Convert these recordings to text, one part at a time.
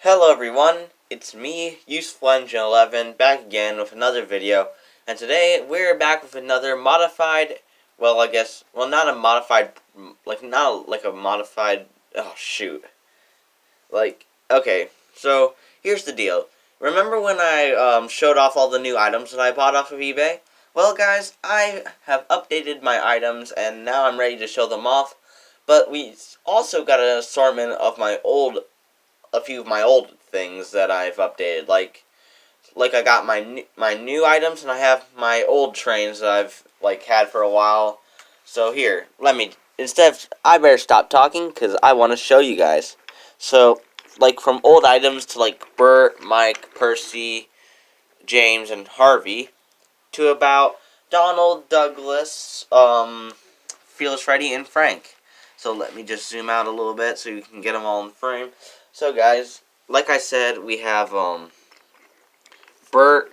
Hello everyone, it's me, UsefulEngine11, back again with another video, and today we're back with another modified, not a modified, not like a modified, oh shoot. Okay, so here's the deal. Remember when I showed off all the new items that I bought off of eBay? Well guys, I have updated my items and now I'm ready to show them off, but we also got an assortment of a few of my old things that I've updated. Like I got my new items, and I have my old trains that I've had for a while. So here, I better stop talking because I want to show you guys. So from old items to Bert, Mike, Percy, James, and Harvey, to about Donald, Douglas, Fearless Freddy, and Frank. So let me just zoom out a little bit so you can get them all in frame. So guys, like I said, we have Bert,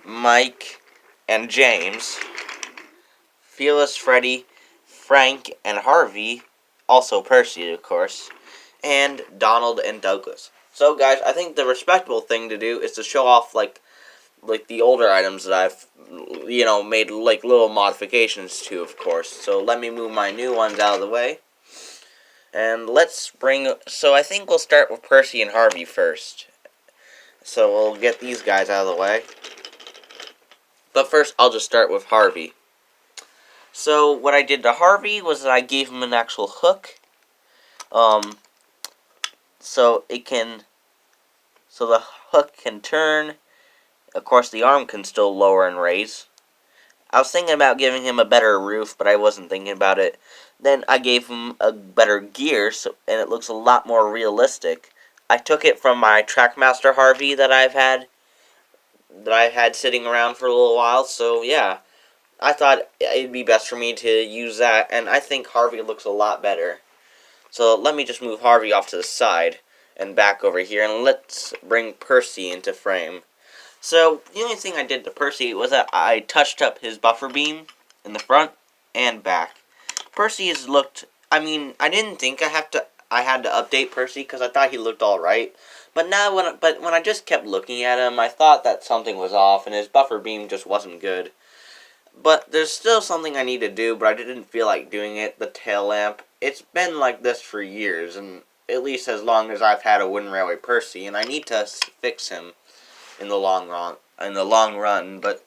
Mike, and James, Fearless Freddy, Frank, and Harvey, also Percy, of course, and Donald and Douglas. So guys, I think the respectable thing to do is to show off like the older items that I've made little modifications to, of course. So let me move my new ones out of the way. And so I think we'll start with Percy and Harvey first. So we'll get these guys out of the way. But first, I'll just start with Harvey. So what I did to Harvey was that I gave him an actual hook. So the hook can turn. Of course, the arm can still lower and raise. I was thinking about giving him a better roof, but I wasn't thinking about it. Then I gave him a better gear, and it looks a lot more realistic. I took it from my Trackmaster Harvey that I've had sitting around for a little while. So yeah, I thought it'd be best for me to use that, and I think Harvey looks a lot better. So let me just move Harvey off to the side and back over here, and let's bring Percy into frame. So the only thing I did to Percy was that I touched up his buffer beam in the front and back. Percy has looked, I didn't think I had to update Percy because I thought he looked alright. But now when I just kept looking at him, I thought that something was off and his buffer beam just wasn't good. But there's still something I need to do, but I didn't feel like doing it, the tail lamp. It's been like this for years, and at least as long as I've had a Wooden Railway Percy, and I need to fix him in the long run. But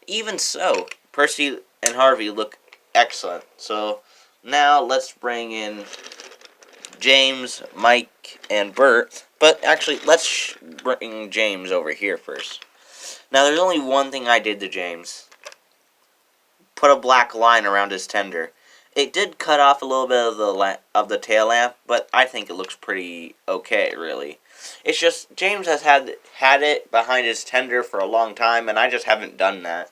even so, Percy and Harvey look excellent. So now let's bring in James, Mike, and Bert. But actually, let's bring James over here first. Now there's only one thing I did to James. Put a black line around his tender. It did cut off a little bit of the tail lamp, but I think it looks pretty okay, really. It's just James has had it behind his tender for a long time, and I just haven't done that.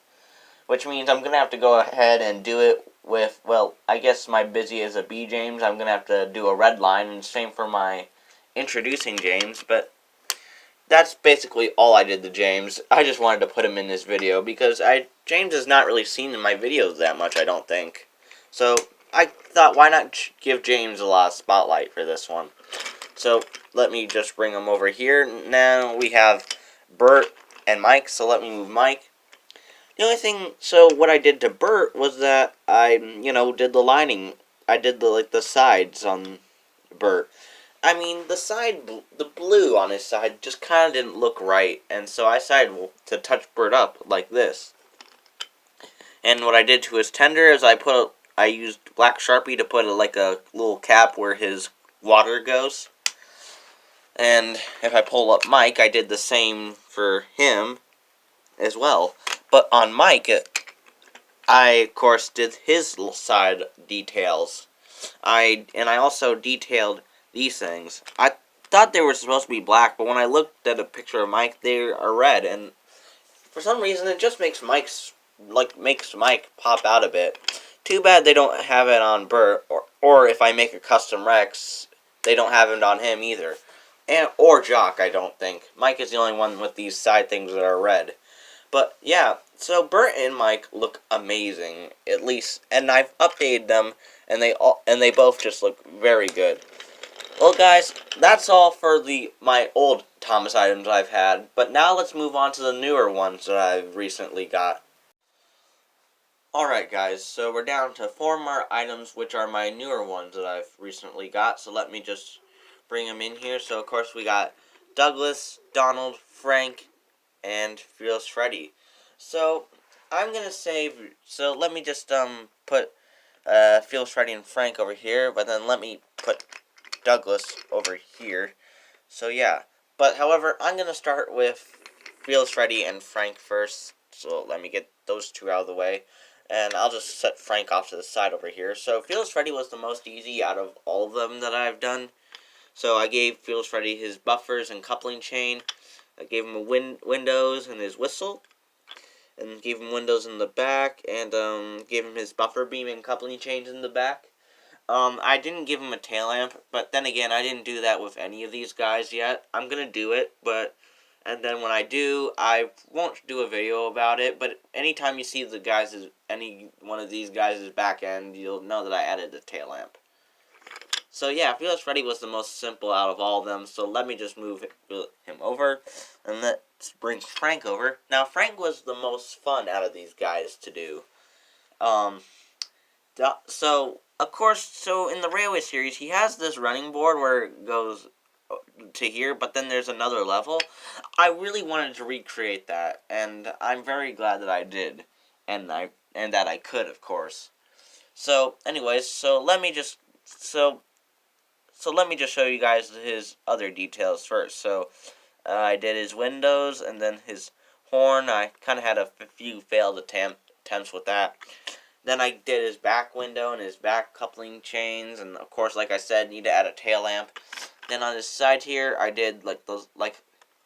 Which means I'm going to have to go ahead and do it with, well, I guess my busy as a B James, I'm going to have to do a red line, and same for my introducing James, but that's basically all I did to James. I just wanted to put him in this video because James is not really seen in my videos that much, I don't think. So I thought, why not give James a lot of spotlight for this one? So let me just bring him over here. Now we have Bert and Mike, so let me move Mike. The only thing, so what I did to Bert was that I, did the lining. I did the sides on Bert. The blue on his side just kind of didn't look right, and so I decided to touch Bert up like this. And what I did to his tender is I used black Sharpie to put a little cap where his water goes. And if I pull up Mike, I did the same for him as well. But on Mike, I of course did his side details. I also detailed these things. I thought they were supposed to be black, but when I looked at a picture of Mike, they are red, and for some reason it just makes Mike pop out a bit. Too bad they don't have it on Bert, or if I make a custom Rex, they don't have it on him either. Or Jock, I don't think. Mike is the only one with these side things that are red. But yeah, so Bert and Mike look amazing, at least, and I've updated them, and they both just look very good. Well, guys, that's all for my old Thomas items I've had. But now let's move on to the newer ones that I've recently got. Alright, guys, so we're down to 4 more items, which are my newer ones that I've recently got. So let me just bring them in here. So, of course, we got Douglas, Donald, Frank, and Fearless Freddy. So, I'm going to save... So, let me just put Fearless Freddy and Frank over here. But then let me put Douglas over here. So, yeah. But, however, I'm going to start with Fearless Freddy and Frank first. So, let me get those two out of the way. And I'll just set Frank off to the side over here. So, Fearless Freddy was the most easy out of all of them that I've done. So, I gave Fearless Freddy his buffers and coupling chain. I gave him a windows and his whistle. And gave him windows in the back. And gave him his buffer beam and coupling chains in the back. I didn't give him a tail lamp. But then again, I didn't do that with any of these guys yet. I'm going to do it, but... And then when I do, I won't do a video about it, but anytime you see any one of these guys' back end, you'll know that I added the tail lamp. So yeah, Fearless Freddy was the most simple out of all of them, so let me just move him over, and let's bring Frank over. Now, Frank was the most fun out of these guys to do. So, of course, in the Railway series, he has this running board where it goes to here, but then there's another level. I really wanted to recreate that, and I'm very glad that I did, and that I could, of course. So, anyways, let me just show you guys his other details first. So, I did his windows, and then his horn. I kind of had a few failed attempts with that. Then I did his back window and his back coupling chains, and of course, like I said, need to add a tail lamp. Then on his side here, I did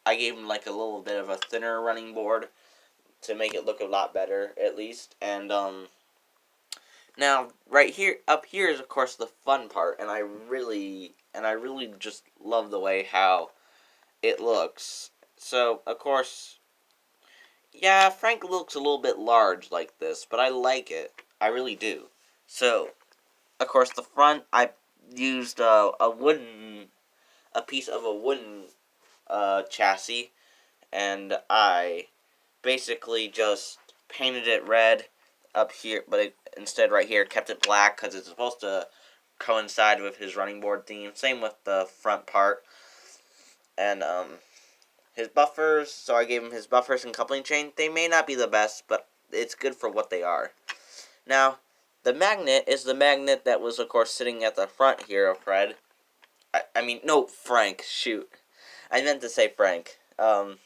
I gave him like a little bit of a thinner running board to make it look a lot better, at least. And now right here, up here is of course the fun part, and I really just love the way how it looks. So of course, yeah, Frank looks a little bit large like this, but I like it. I really do. So of course, the front I used a piece of a wooden chassis, and I basically just painted it red up here, but instead right here kept it black because it's supposed to coincide with his running board theme. Same with the front part. And his buffers, so I gave him his buffers and coupling chain. They may not be the best, but it's good for what they are. Now, the magnet is the magnet that was, of course, sitting at the front here of Fred. No, Frank, shoot. I meant to say Frank. And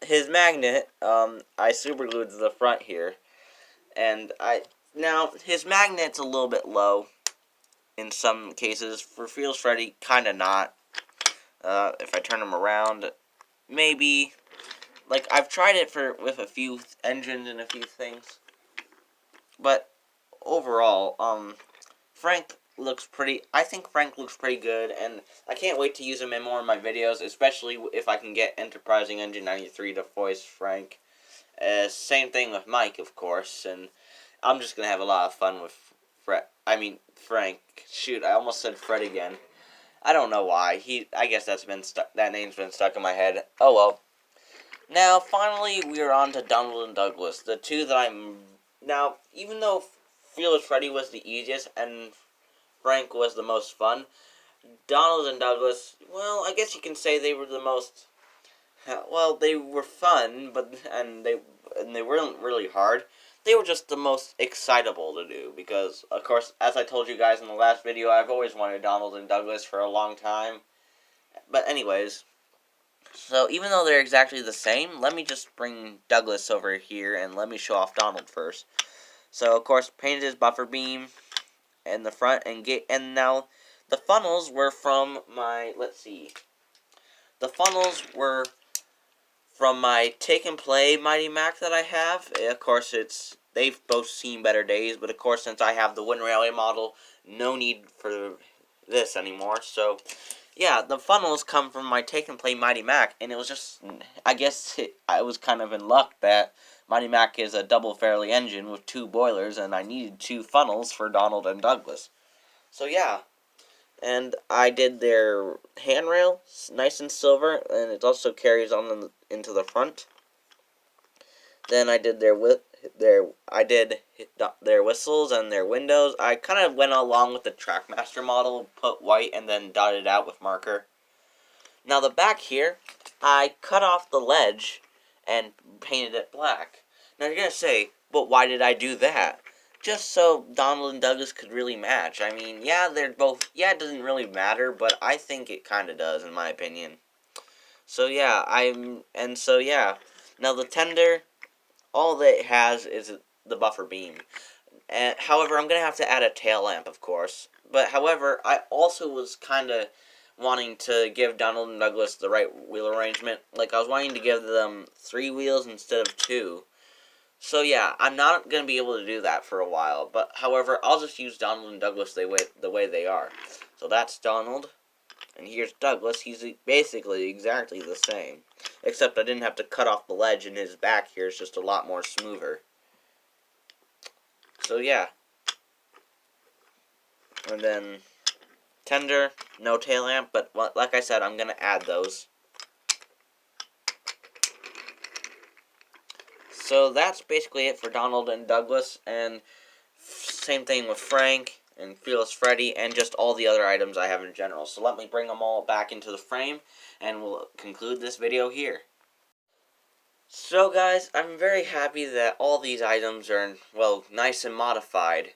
his magnet, I super glued to the front here. And now, his magnet's a little bit low in some cases. For Fearless Freddy, kind of not. If I turn him around, maybe. Like, I've tried it with a few engines and a few things. But, overall, I think Frank looks pretty good, and I can't wait to use him in more of my videos, especially if I can get Enterprising Engine 93 to voice Frank. Same thing with Mike, of course, and I'm just gonna have a lot of fun with Frank. Shoot, I almost said Fred again. I don't know why. I guess that name's been stuck in my head. Oh well. Now, finally, we're on to Donald and Douglas, the two that now, even though Fearless Freddy was the easiest and Frank was the most fun, Donald and Douglas, well, I guess you can say they were the most, well, they were fun, and they weren't really hard. They were just the most excitable to do, because, of course, as I told you guys in the last video, I've always wanted Donald and Douglas for a long time. But anyways, so even though they're exactly the same, let me just bring Douglas over here, and let me show off Donald first. So, of course, painted his buffer beam in the front, and now the funnels were from my, let's see, the funnels were from my Take and Play Mighty Mac that I have. Of course, they've both seen better days, but of course, since I have the Wind Railway model, no need for this anymore. So, yeah, the funnels come from my Take and Play Mighty Mac, and it was just, I guess I was kind of in luck that Mighty Mac is a double Fairley engine with 2 boilers, and I needed 2 funnels for Donald and Douglas. So yeah, and I did their handrail, nice and silver, and it also carries on into the front. Then I did their whistles and their windows. I kind of went along with the Trackmaster model, put white and then dotted out with marker. Now the back here, I cut off the ledge and painted it black. Now you're gonna say, but why did I do that? Just so Donald and Douglas could really match. I mean, yeah, they're both. Yeah, it doesn't really matter, but I think it kind of does, in my opinion. So yeah, Now the tender, all that it has is the buffer beam. And however, I'm gonna have to add a tail lamp, of course. But however, I also was kind of wanting to give Donald and Douglas the right wheel arrangement. Like, I was wanting to give them 3 wheels instead of 2. So yeah, I'm not going to be able to do that for a while. But however, I'll just use Donald and Douglas the way they are. So that's Donald. And here's Douglas. He's basically exactly the same. Except I didn't have to cut off the ledge, and his back here is just a lot more smoother. So yeah. And then tender, no tail lamp, but like I said, I'm going to add those. So that's basically it for Donald and Douglas, and same thing with Frank and Fearless Freddy, and just all the other items I have in general. So let me bring them all back into the frame, and we'll conclude this video here. So guys, I'm very happy that all these items are, well, nice and modified.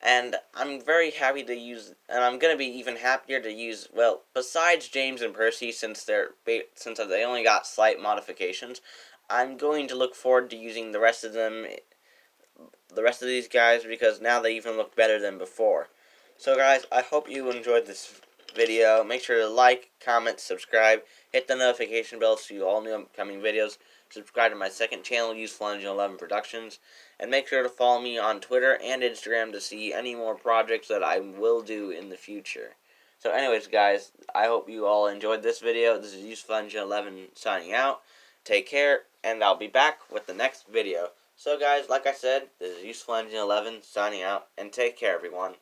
And I'm very happy to use, and I'm going to be even happier to use, well, besides James and Percy, since they only got slight modifications, I'm going to look forward to using the rest of these guys, because now they even look better than before. So guys, I hope you enjoyed this video. Make sure to like, comment, subscribe, hit the notification bell to see all new upcoming videos. Subscribe to my second channel, Useful Engine 11 Productions, and make sure to follow me on Twitter and Instagram to see any more projects that I will do in the future. So anyways guys, I hope you all enjoyed this video. This is Useful Engine 11 signing out. Take care, and I'll be back with the next video. So guys, like I said, this is Useful Engine 11 signing out, and take care everyone.